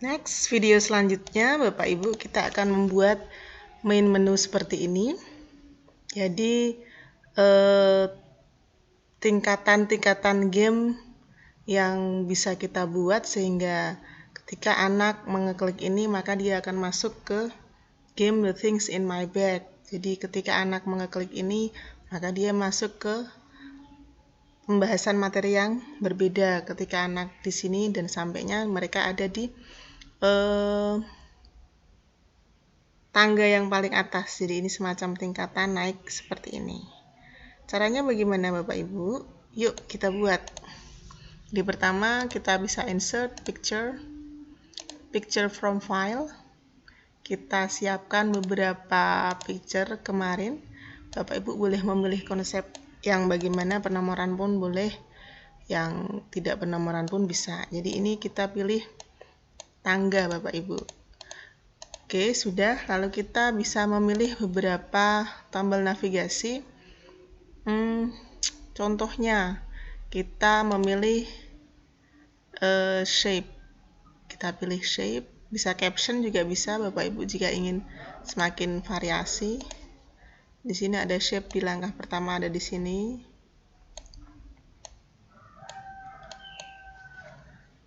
Next, video selanjutnya Bapak Ibu kita akan membuat main menu seperti ini. Jadi tingkatan-tingkatan game yang bisa kita buat sehingga ketika anak mengeklik ini maka dia akan masuk ke game The Things in My Bag. Jadi ketika anak mengeklik ini maka dia masuk ke pembahasan materi yang berbeda ketika anak di sini dan sampainya mereka ada di tangga yang paling atas. Jadi ini semacam tingkatan naik seperti ini. Caranya bagaimana Bapak Ibu? Yuk kita buat. Di pertama kita bisa insert picture from file. Kita siapkan beberapa picture kemarin. Bapak Ibu boleh memilih konsep yang bagaimana, penomoran pun boleh, yang tidak penomoran pun bisa. Jadi ini kita pilih tangga Bapak Ibu. Oke, sudah. Lalu kita bisa memilih beberapa tombol navigasi. Contohnya kita memilih shape. Kita pilih shape. Bisa caption juga bisa Bapak Ibu jika ingin semakin variasi. Di sini ada shape di langkah pertama, ada di sini.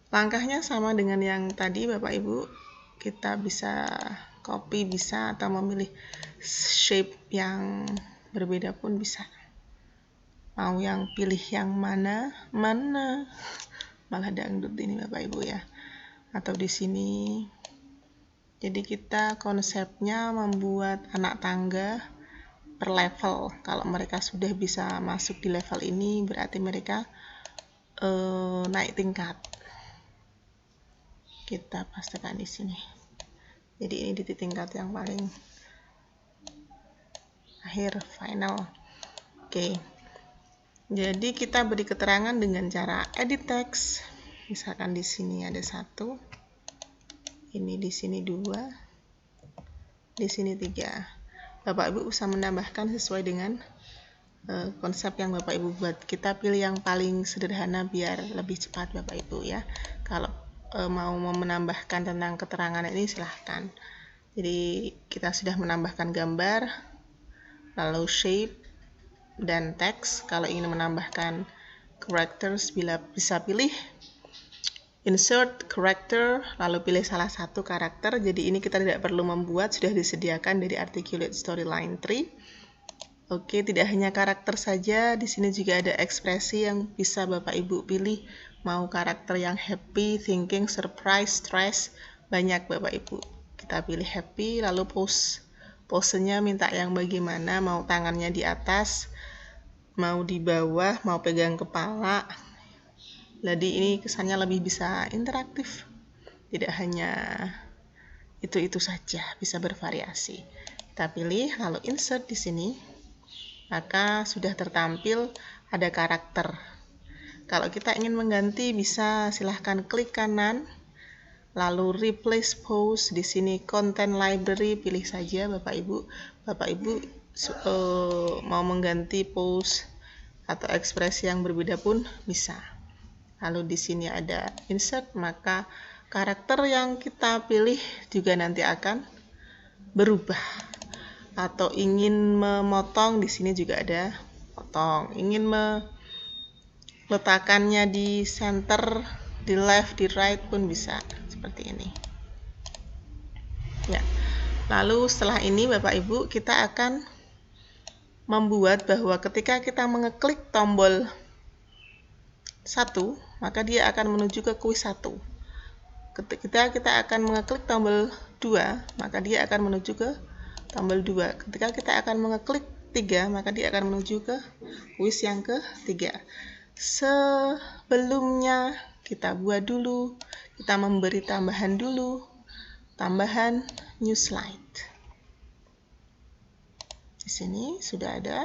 Langkahnya sama dengan yang tadi Bapak Ibu. Kita bisa copy bisa atau memilih shape yang berbeda pun bisa. Mau yang pilih yang mana malah dangdut ini Bapak Ibu ya. Atau di sini. Jadi kita konsepnya membuat anak tangga per level. Kalau mereka sudah bisa masuk di level ini berarti mereka naik tingkat. Kita pastikan di sini. Jadi ini di tingkat yang paling akhir, final. Oke. Jadi kita beri keterangan dengan cara edit text. Misalkan di sini ada 1, ini di sini 2, di sini 3. Bapak Ibu bisa menambahkan sesuai dengan konsep yang Bapak Ibu buat. Kita pilih yang paling sederhana biar lebih cepat Bapak Ibu ya. Kalau mau menambahkan tentang keterangan ini silahkan. Jadi kita sudah menambahkan gambar, lalu shape dan teks. Kalau ingin menambahkan characters bisa pilih insert character, lalu pilih salah satu karakter. Jadi ini kita tidak perlu membuat, sudah disediakan dari Articulate Storyline Tree. Oke, tidak hanya karakter saja, di sini juga ada ekspresi yang bisa Bapak Ibu pilih. Mau karakter yang happy, thinking, surprise, stress, banyak Bapak Ibu. Kita pilih happy, lalu posenya minta yang bagaimana, mau tangannya di atas, mau di bawah, mau pegang kepala. Jadi ini kesannya lebih bisa interaktif. Tidak hanya itu saja, bisa bervariasi. Kita pilih, lalu insert di sini. Maka sudah tertampil ada karakter. Kalau kita ingin mengganti bisa silahkan klik kanan, lalu replace pose. Di sini content library, pilih saja Bapak Ibu. Bapak Ibu mau mengganti pose atau ekspresi yang berbeda pun bisa. Lalu di sini ada insert, maka karakter yang kita pilih juga nanti akan berubah. Atau ingin memotong, di sini juga ada potong. Ingin meletakkannya di center, di left, di right pun bisa seperti ini. Ya. Lalu setelah ini Bapak Ibu kita akan membuat bahwa ketika kita mengeklik tombol 1, maka dia akan menuju ke kuis 1. Ketika kita akan mengeklik tombol 2, maka dia akan menuju ke tombol 2. Ketika kita akan mengeklik 3, maka dia akan menuju ke kuis yang ke-3. Sebelumnya kita buat dulu, kita memberi tambahan dulu, tambahan new slide. Di sini sudah ada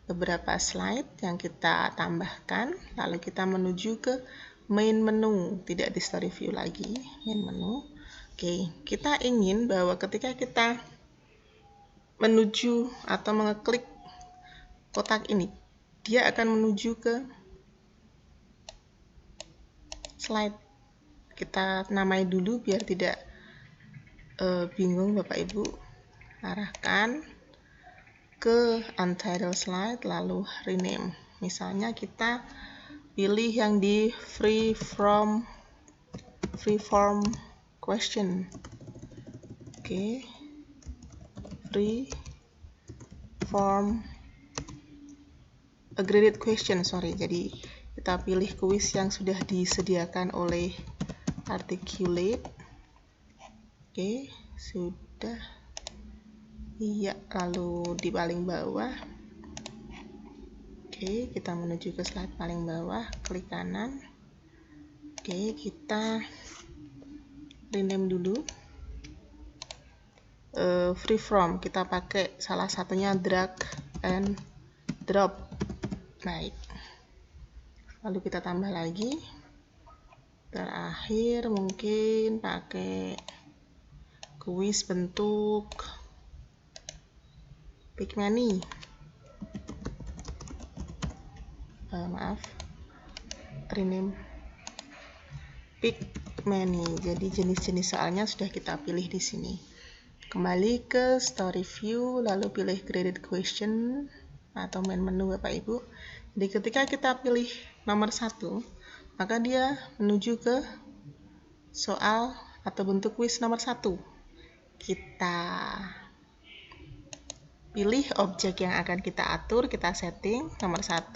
beberapa slide yang kita tambahkan, lalu kita menuju ke main menu, tidak di story view lagi, main menu. Oke, kita ingin bahwa ketika kita menuju atau mengeklik kotak ini, dia akan menuju ke slide kita namai dulu biar tidak bingung Bapak Ibu. Arahkan ke untitled slide lalu rename. Misalnya kita pilih yang di free form question. Oke. Free form a graded question, jadi kita pilih kuis yang sudah disediakan oleh Articulate. Oke, sudah. Iya, lalu di paling bawah. Oke, kita menuju ke slide paling bawah, klik kanan. Oke, kita rename dulu. Freeform, kita pakai salah satunya drag and drop. Baik, lalu kita tambah lagi. Terakhir mungkin pakai kuis bentuk Picmany. Rename Picmany. Jadi jenis-jenis soalnya sudah kita pilih di sini. Kembali ke story view, lalu pilih graded question atau main menu Bapak Ibu. Jadi ketika kita pilih nomor 1, maka dia menuju ke soal atau bentuk kuis nomor 1. Kita pilih objek yang akan kita atur, kita setting nomor 1,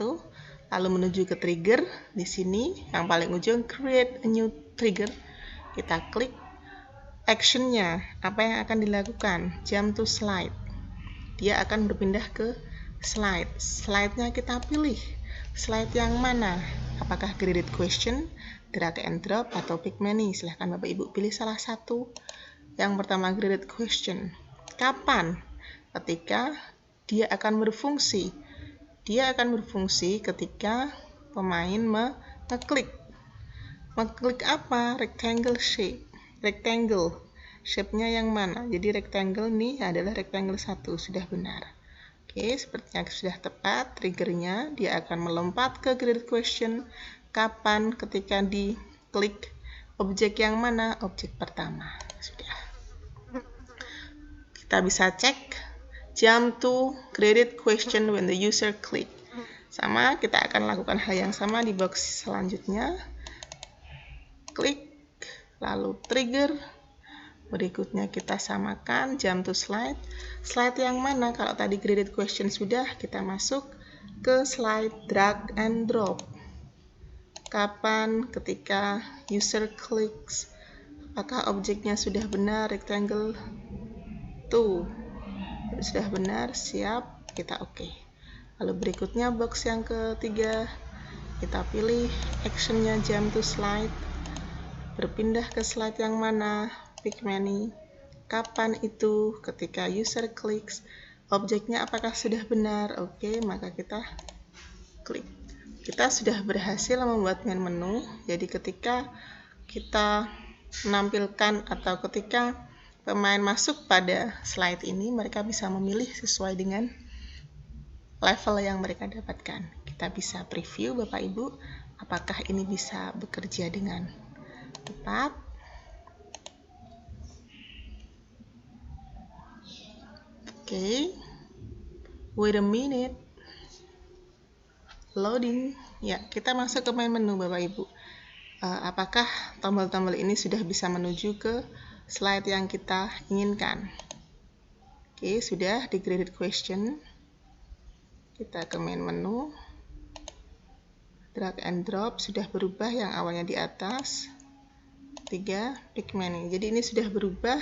lalu menuju ke trigger. Di sini yang paling ujung create a new trigger. Kita klik actionnya, apa yang akan dilakukan? Jump to slide. Dia akan berpindah ke slide. Slide-nya kita pilih. Slide yang mana? Apakah graded question, drag and drop, atau Picmany? Silahkan Bapak Ibu pilih salah satu. Yang pertama graded question. Kapan? Ketika dia akan berfungsi. Dia akan berfungsi ketika pemain mengeklik. Mengeklik apa? Rectangle shape. Rectangle shape-nya yang mana? Jadi rectangle ini adalah rectangle 1, sudah benar. Oke, sepertinya sudah tepat. Triggernya dia akan melompat ke graded question. Kapan? Ketika diklik objek yang mana? Objek pertama. Sudah. Kita bisa cek jump to graded question when the user click. Sama, kita akan lakukan hal yang sama di box selanjutnya. Klik, lalu trigger. Berikutnya kita samakan jump to slide. Slide yang mana? Kalau tadi graded question sudah, kita masuk ke slide drag and drop. Kapan? Ketika user clicks. Apakah objeknya sudah benar? Rectangle 2. Sudah benar, siap, kita oke. Lalu berikutnya box yang ketiga, kita pilih actionnya jump to slide. Berpindah ke slide yang mana? Picmany. Kapan itu? Ketika user clicks. Objeknya apakah sudah benar? Oke, maka kita klik. Kita sudah berhasil membuat main menu. Jadi ketika kita menampilkan atau ketika pemain masuk pada slide ini, mereka bisa memilih sesuai dengan level yang mereka dapatkan. Kita bisa preview Bapak Ibu, apakah ini bisa bekerja dengan tepat. Oke, wait a minute, loading. Ya, kita masuk ke main menu Bapak Ibu. Apakah tombol-tombol ini sudah bisa menuju ke slide yang kita inginkan? Oke, sudah di graded question. Kita ke main menu. Drag and drop sudah berubah, yang awalnya di atas. 3, Picmany. Jadi ini sudah berubah.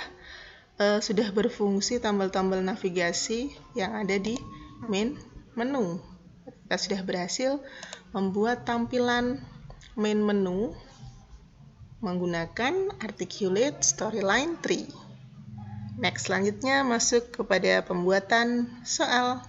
Sudah berfungsi tombol-tombol navigasi yang ada di main menu. Kita sudah berhasil membuat tampilan main menu menggunakan Articulate Storyline Tree. Next, selanjutnya masuk kepada pembuatan soal.